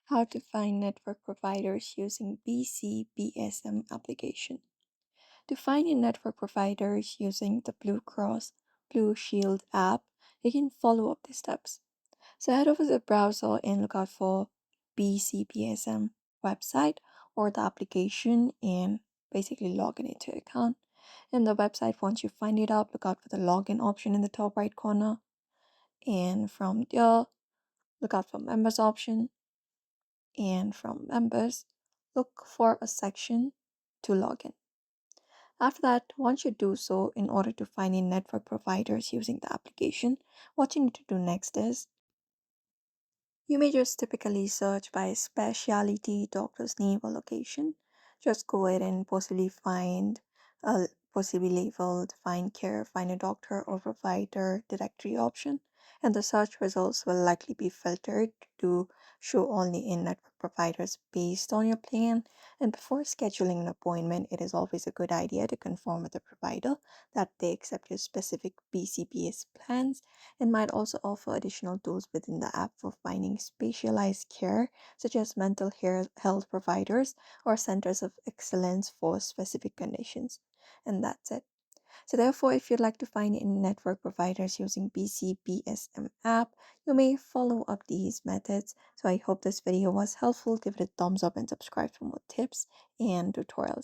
How to find network providers using BCBSM application. To find your network providers using the Blue Cross Blue Shield app, you can follow up these steps. So head over to the browser and look out for BCBSM website or the application and basically log in into your account. In the website, once you find it up, look out for the login option in the top right corner. And from there, look out for members option. And from members, look for a section to log in. After that, once you do so, in order to find in network providers using the application, what you need to do next is you may just typically search by specialty, doctor's name, or location. Just go ahead and possibly find a possibly labeled find care, find a doctor or provider directory option, and the search results will likely be filtered to show only in network providers based on your plan. And before scheduling an appointment, it is always a good idea to confirm with the provider that they accept your specific BCBS plans and might also offer additional tools within the app for finding specialized care, such as health providers or centers of excellence for specific conditions. And that's it. So, therefore, if you'd like to find in network providers using BCBSM app, you may follow up these methods. So, I hope this video was helpful. Give it a thumbs up and subscribe for more tips and tutorials.